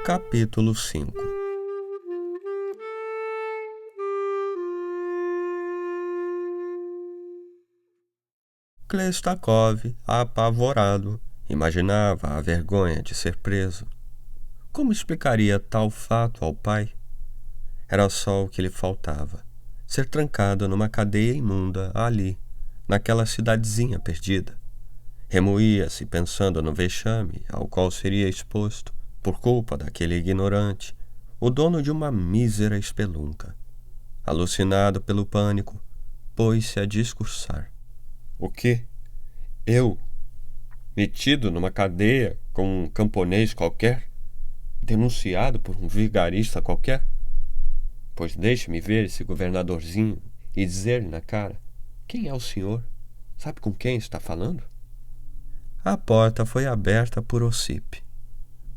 Capítulo 5. Klestakov, apavorado, imaginava a vergonha de ser preso. Como explicaria tal fato ao pai? Era só o que lhe faltava: ser trancado numa cadeia imunda ali, naquela cidadezinha perdida. Remoía-se pensando no vexame ao qual seria exposto por culpa daquele ignorante, o dono de uma mísera espelunca. Alucinado pelo pânico, pôs-se a discursar. O quê? Eu? Metido numa cadeia com um camponês qualquer? Denunciado por um vigarista qualquer? Pois deixe-me ver esse governadorzinho e dizer-lhe na cara: quem é o senhor? Sabe com quem está falando? A porta foi aberta por Ossip.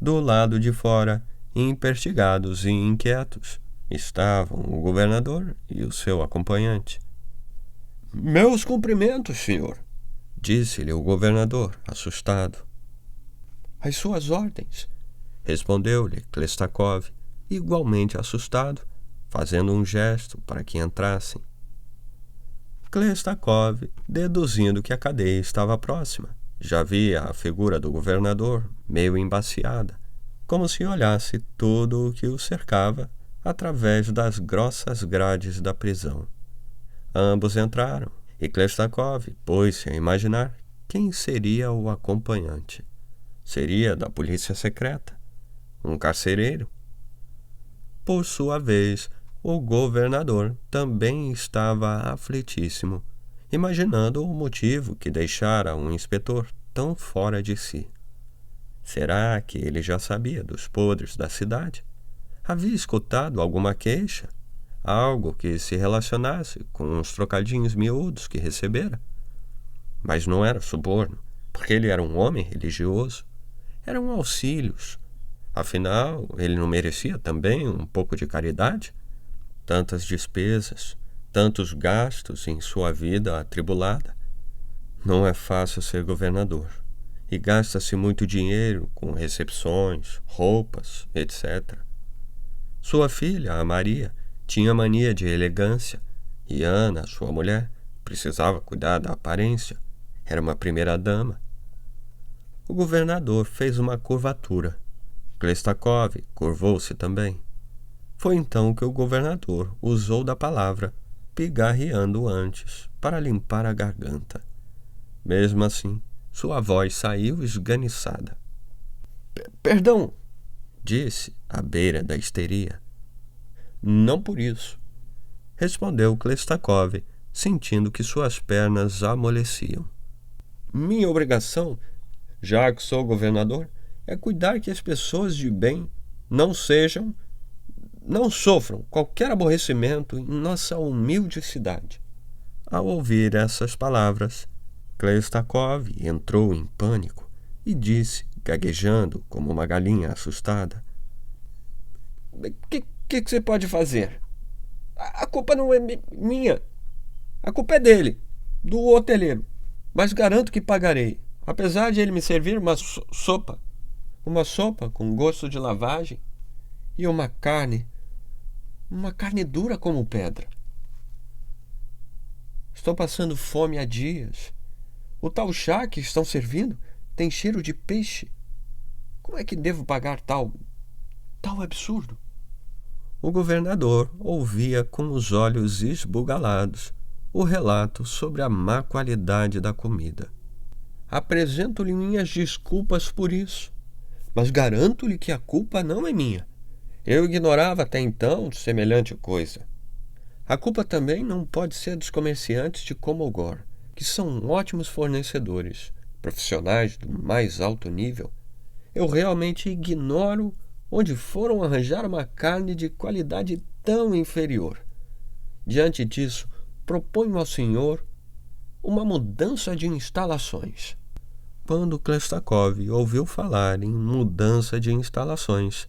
Do lado de fora, impertigados e inquietos, estavam o governador e o seu acompanhante. Meus cumprimentos, senhor, disse-lhe o governador, assustado. As suas ordens, respondeu-lhe Klestakov, igualmente assustado, fazendo um gesto para que entrassem. Klestakov, deduzindo que a cadeia estava próxima, já via a figura do governador, meio embaciada, como se olhasse tudo o que o cercava através das grossas grades da prisão. Ambos entraram, e Klestakov pôs-se a imaginar quem seria o acompanhante. Seria da polícia secreta? Um carcereiro? Por sua vez, o governador também estava aflitíssimo, imaginando o motivo que deixara um inspetor tão fora de si. Será que ele já sabia dos podres da cidade? Havia escutado alguma queixa? Algo que se relacionasse com os trocadinhos miúdos que recebera? Mas não era suborno, porque ele era um homem religioso. Eram auxílios. Afinal, ele não merecia também um pouco de caridade? Tantas despesas, tantos gastos em sua vida atribulada. Não é fácil ser governador, e gasta-se muito dinheiro com recepções, roupas, etc. Sua filha, a Maria, tinha mania de elegância, e Ana, sua mulher, precisava cuidar da aparência. Era uma primeira-dama. O governador fez uma curvatura. Klestakov curvou-se também. Foi então que o governador usou da palavra, pigarreando antes, para limpar a garganta. Mesmo assim, sua voz saiu esganiçada. Perdão, disse, à beira da histeria. Não por isso, respondeu Klestakov, sentindo que suas pernas amoleciam. Minha obrigação, já que sou governador, é cuidar que as pessoas de bem não sofram qualquer aborrecimento em nossa humilde cidade. Ao ouvir essas palavras, Klestakov entrou em pânico e disse, gaguejando como uma galinha assustada: que você pode fazer? A culpa não é minha. A culpa é dele, do hoteleiro. Mas garanto que pagarei, apesar de ele me servir uma sopa. Uma sopa com gosto de lavagem e uma carne dura como pedra. Estou passando fome há dias. O tal chá que estão servindo tem cheiro de peixe. Como é que devo pagar tal absurdo? O governador ouvia com os olhos esbugalados o relato sobre a má qualidade da comida. Apresento-lhe minhas desculpas por isso, mas garanto-lhe que a culpa não é minha. Eu ignorava até então semelhante coisa. A culpa também não pode ser dos comerciantes de Komogor, que são ótimos fornecedores, profissionais do mais alto nível. Eu realmente ignoro onde foram arranjar uma carne de qualidade tão inferior. Diante disso, proponho ao senhor uma mudança de instalações. Quando Klestakov ouviu falar em mudança de instalações,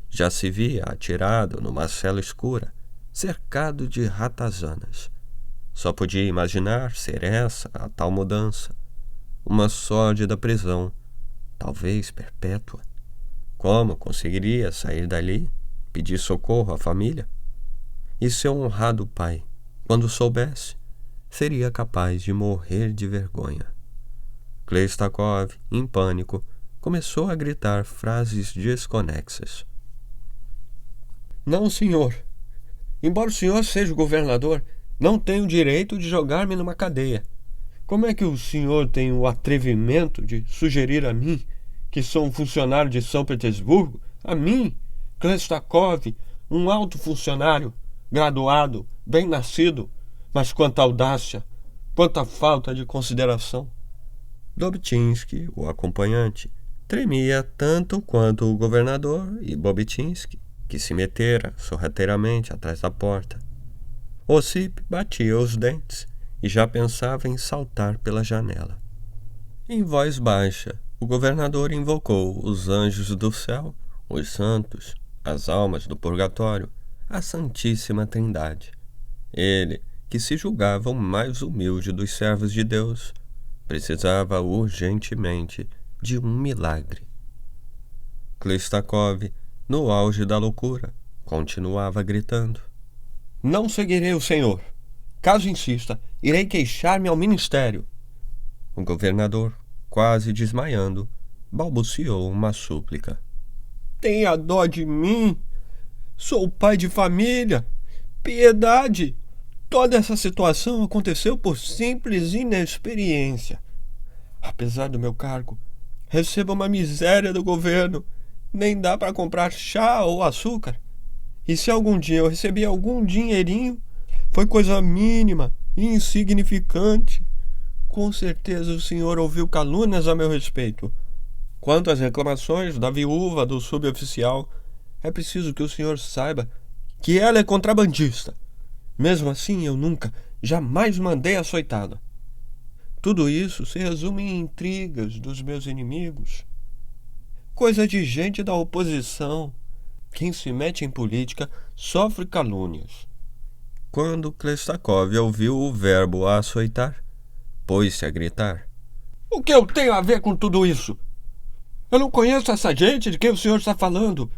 já se via atirado numa cela escura, cercado de ratazanas. Só podia imaginar ser essa a tal mudança. Uma sórdida prisão, talvez perpétua. Como conseguiria sair dali, pedir socorro à família? E seu honrado pai, quando soubesse, seria capaz de morrer de vergonha. Chlestakov, em pânico, começou a gritar frases desconexas. Não, senhor. Embora o senhor seja o governador, não tenho o direito de jogar-me numa cadeia. Como é que o senhor tem o atrevimento de sugerir a mim, que sou um funcionário de São Petersburgo, a mim, Chlestakov, um alto funcionário, graduado, bem-nascido, mas quanta audácia, quanta falta de consideração. Dobzhinsky, o acompanhante, tremia tanto quanto o governador e Bobtchinsky, que se metera sorrateiramente atrás da porta. Ossip batia os dentes e já pensava em saltar pela janela. Em voz baixa, o governador invocou os anjos do céu, os santos, as almas do purgatório, a Santíssima Trindade. Ele, que se julgava o mais humilde dos servos de Deus, precisava urgentemente de um milagre. Chlestakov, no auge da loucura, continuava gritando. Não seguirei o senhor. Caso insista, irei queixar-me ao ministério. O governador, quase desmaiando, balbuciou uma súplica. Tenha dó de mim. Sou pai de família. Piedade. Toda essa situação aconteceu por simples inexperiência. Apesar do meu cargo, recebo uma miséria do governo. Nem dá para comprar chá ou açúcar. E se algum dia eu recebi algum dinheirinho, foi coisa mínima, insignificante. Com certeza o senhor ouviu calúnias a meu respeito. Quanto às reclamações da viúva do suboficial, é preciso que o senhor saiba que ela é contrabandista. Mesmo assim, eu nunca, jamais mandei açoitá-la. Tudo isso se resume em intrigas dos meus inimigos. Coisa de gente da oposição. Quem se mete em política sofre calúnias. Quando Chlestakov ouviu o verbo açoitar, pôs-se a gritar. O que eu tenho a ver com tudo isso? Eu não conheço essa gente de quem o senhor está falando.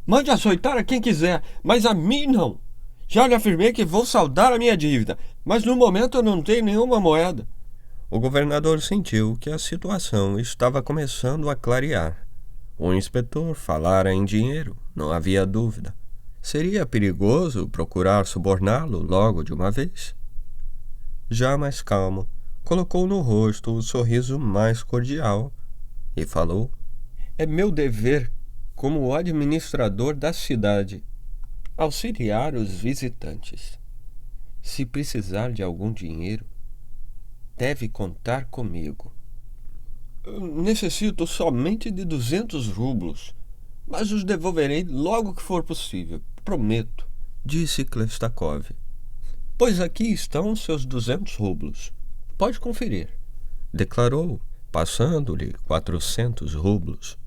Mande açoitar a quem quiser, mas a mim não. Já lhe afirmei que vou saldar a minha dívida, mas no momento eu não tenho nenhuma moeda. O governador sentiu que a situação estava começando a clarear. O inspetor falara em dinheiro, não havia dúvida. Seria perigoso procurar suborná-lo logo de uma vez? Já mais calmo, colocou no rosto o sorriso mais cordial e falou: É meu dever, como administrador da cidade, auxiliar os visitantes. Se precisar de algum dinheiro, deve contar comigo. Necessito somente de 200 rublos, mas os devolverei logo que for possível, prometo, disse Chlestakov. Pois aqui estão seus 200 rublos. Pode conferir, declarou, passando-lhe 400 rublos.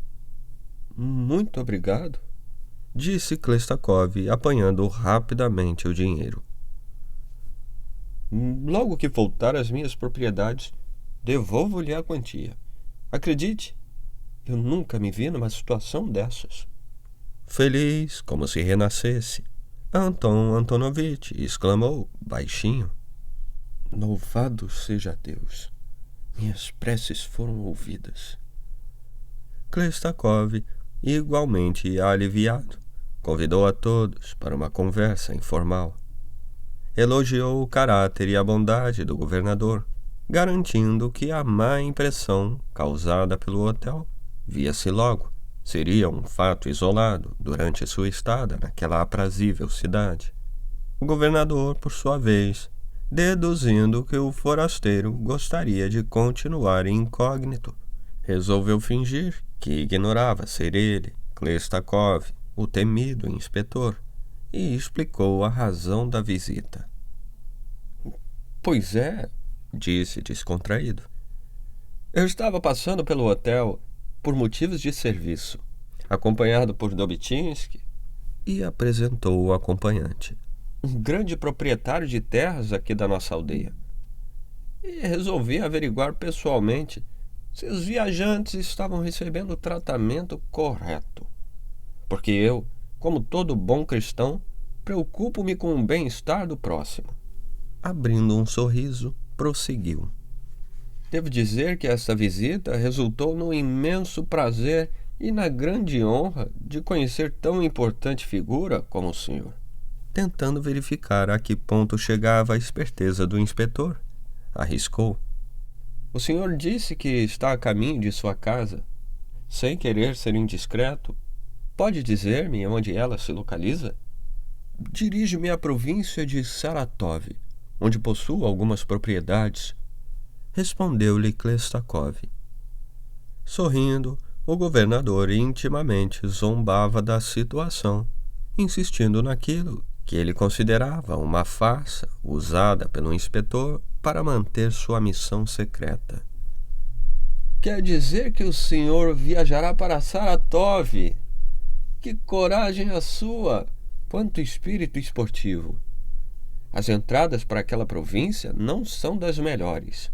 Muito obrigado, disse Chlestakov, apanhando rapidamente o dinheiro. Logo que voltar às minhas propriedades, devolvo-lhe a quantia. Acredite, eu nunca me vi numa situação dessas. Feliz, como se renascesse, Anton Antonovitch exclamou, baixinho. Louvado seja Deus! Minhas preces foram ouvidas. Chlestakov, igualmente aliviado, convidou a todos para uma conversa informal. Elogiou o caráter e a bondade do governador, garantindo que a má impressão causada pelo hotel via-se logo. Seria um fato isolado durante sua estada naquela aprazível cidade. O governador, por sua vez, deduzindo que o forasteiro gostaria de continuar incógnito, resolveu fingir que ignorava ser ele, Chlestakov, o temido inspetor, e explicou a razão da visita. Pois é, disse descontraído. Eu estava passando pelo hotel por motivos de serviço, acompanhado por Dobzhinsky, e apresentou o acompanhante, um grande proprietário de terras aqui da nossa aldeia. E resolvi averiguar pessoalmente se os viajantes estavam recebendo o tratamento correto. porque eu, como todo bom cristão, preocupo-me com o bem-estar do próximo. Abrindo um sorriso, prosseguiu. Devo dizer que essa visita resultou no imenso prazer e na grande honra de conhecer tão importante figura como o senhor. Tentando verificar a que ponto chegava a esperteza do inspetor, arriscou. O senhor disse que está a caminho de sua casa. Sem querer ser indiscreto, pode dizer-me onde ela se localiza? Dirijo-me à província de Saratov, onde possuo algumas propriedades, respondeu-lhe Klestakov. Sorrindo, o governador intimamente zombava da situação, insistindo naquilo que ele considerava uma farsa usada pelo inspetor para manter sua missão secreta. Quer dizer que o senhor viajará para Saratov? Que coragem a sua! Quanto espírito esportivo! As entradas para aquela província não são das melhores.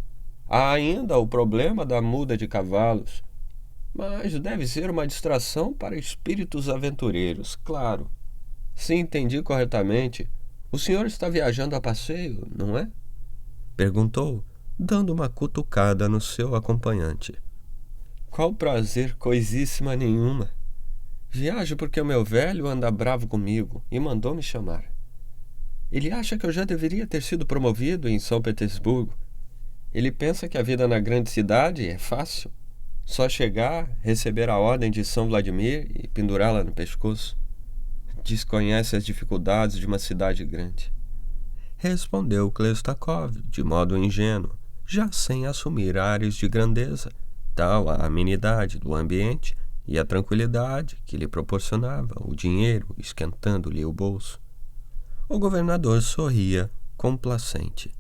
Há ainda o problema da muda de cavalos, mas deve ser uma distração para espíritos aventureiros, claro. Se entendi corretamente, o senhor está viajando a passeio, não é? Perguntou, dando uma cutucada no seu acompanhante. Qual prazer, coisíssima nenhuma. Viajo porque o meu velho anda bravo comigo e mandou me chamar. Ele acha que eu já deveria ter sido promovido em São Petersburgo. Ele pensa que a vida na grande cidade é fácil. Só chegar, receber a ordem de São Vladimir e pendurá-la no pescoço. Desconhece as dificuldades de uma cidade grande. Respondeu Klestakov de modo ingênuo, já sem assumir ares de grandeza, tal a amenidade do ambiente e a tranquilidade que lhe proporcionava o dinheiro esquentando-lhe o bolso. O governador sorria, complacente.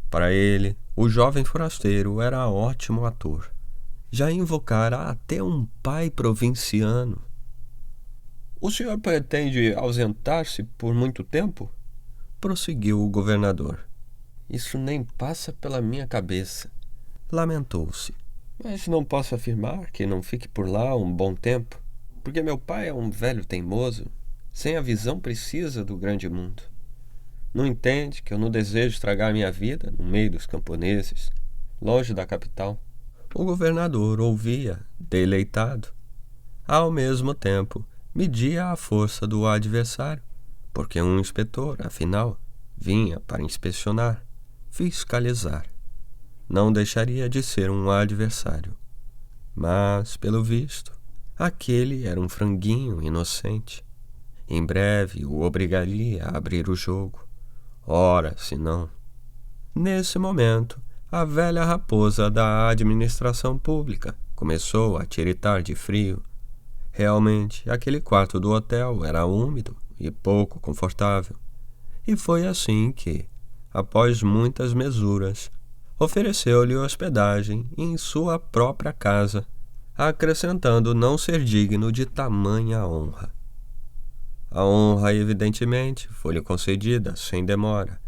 Para ele, o jovem forasteiro era ótimo ator. Já invocara até um pai provinciano. O senhor pretende ausentar-se por muito tempo? Prosseguiu o governador. Isso nem passa pela minha cabeça. Lamentou-se. Mas não posso afirmar que não fique por lá um bom tempo, porque meu pai é um velho teimoso, sem a visão precisa do grande mundo. Não entende que eu não desejo estragar minha vida no meio dos camponeses, longe da capital. O governador ouvia, deleitado. Ao mesmo tempo, media a força do adversário, porque um inspetor, afinal, vinha para inspecionar, fiscalizar. Não deixaria de ser um adversário. Mas, pelo visto, aquele era um franguinho inocente. Em breve o obrigaria a abrir o jogo. Ora, se não. Nesse momento, a velha raposa da administração pública começou a tiritar de frio. Realmente, aquele quarto do hotel era úmido e pouco confortável. E foi assim que, após muitas mesuras, ofereceu-lhe hospedagem em sua própria casa, acrescentando não ser digno de tamanha honra. A honra, evidentemente, foi-lhe concedida sem demora.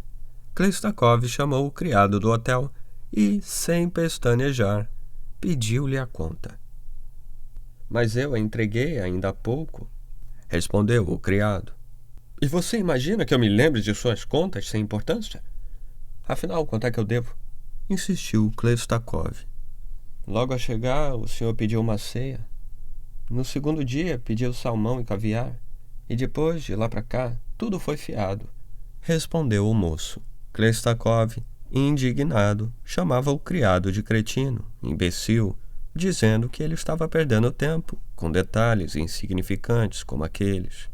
Klestakov chamou o criado do hotel e, sem pestanejar, pediu-lhe a conta. Mas eu a entreguei ainda há pouco, respondeu o criado. E você imagina que eu me lembre de suas contas sem importância? Afinal, quanto é que eu devo? Insistiu Klestakov. Logo a chegar, o senhor pediu uma ceia. No segundo dia, pediu salmão e caviar. E depois, de lá para cá, tudo foi fiado. Respondeu o moço. Klestakov, indignado, chamava o criado de cretino, imbecil, dizendo que ele estava perdendo tempo com detalhes insignificantes como aqueles.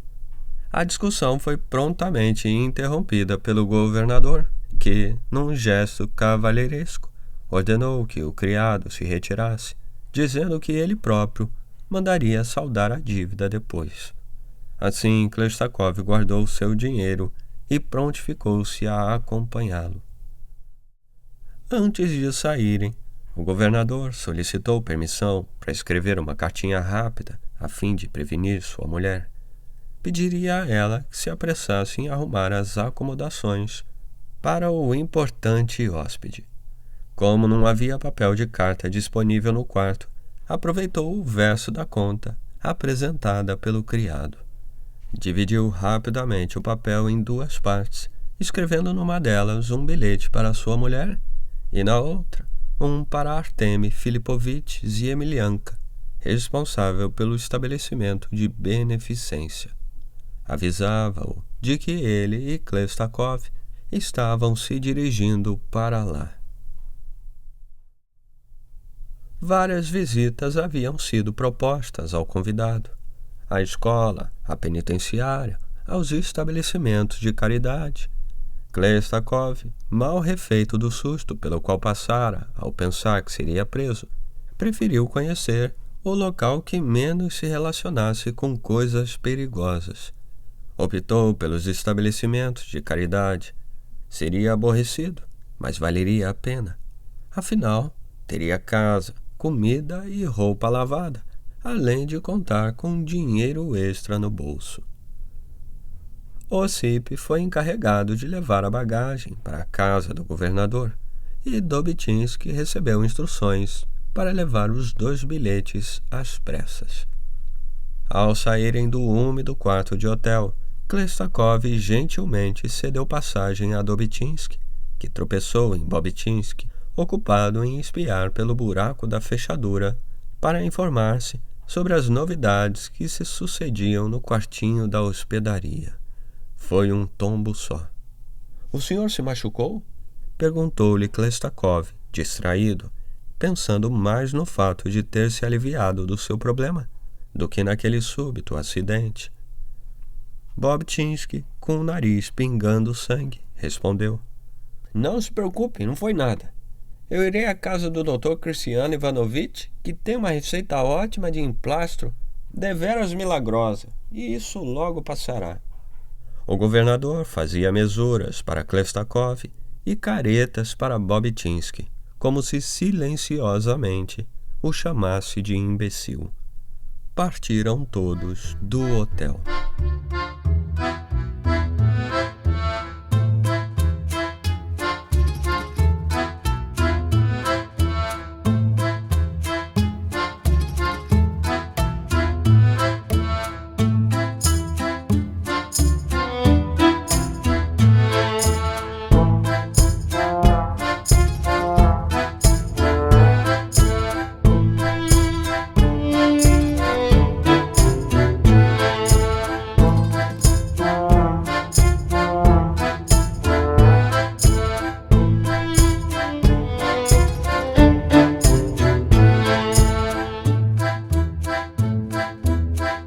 A discussão foi prontamente interrompida pelo governador, que, num gesto cavalheiresco, ordenou que o criado se retirasse, dizendo que ele próprio mandaria saldar a dívida depois. Assim, Klestakov guardou seu dinheiro e prontificou-se a acompanhá-lo. Antes de saírem, o governador solicitou permissão para escrever uma cartinha rápida a fim de prevenir sua mulher. Pediria a ela que se apressasse em arrumar as acomodações para o importante hóspede. Como não havia papel de carta disponível no quarto, aproveitou o verso da conta, apresentada pelo criado. Dividiu rapidamente o papel em duas partes, escrevendo numa delas um bilhete para sua mulher e na outra um para Artemi Filipovich Ziemlianka, responsável pelo estabelecimento de beneficência. Avisava-o de que ele e Klestakov estavam se dirigindo para lá. Várias visitas haviam sido propostas ao convidado: à escola, à penitenciária, aos estabelecimentos de caridade. Klestakov, mal refeito do susto pelo qual passara ao pensar que seria preso, preferiu conhecer o local que menos se relacionasse com coisas perigosas. Optou pelos estabelecimentos de caridade. Seria aborrecido, mas valeria a pena. Afinal, teria casa, comida e roupa lavada, além de contar com dinheiro extra no bolso. Ossip foi encarregado de levar a bagagem para a casa do governador e Dobitinsky recebeu instruções para levar os 2 bilhetes às pressas. Ao saírem do úmido quarto de hotel, Klestakov gentilmente cedeu passagem a Dobitinsky, que tropeçou em Bobitinsky, ocupado em espiar pelo buraco da fechadura para informar-se sobre as novidades que se sucediam no quartinho da hospedaria. Foi um tombo só. — O senhor se machucou? Perguntou-lhe Klestakov, distraído, pensando mais no fato de ter se aliviado do seu problema do que naquele súbito acidente. Bobitinsky, com o nariz pingando sangue, respondeu: — Não se preocupe, não foi nada. Eu irei à casa do Dr. Cristiano Ivanovitch, que tem uma receita ótima de emplastro, deveras milagrosa, e isso logo passará. O governador fazia mesuras para Klestakov e caretas para Bobitinsky, como se silenciosamente o chamasse de imbecil. Partiram todos do hotel.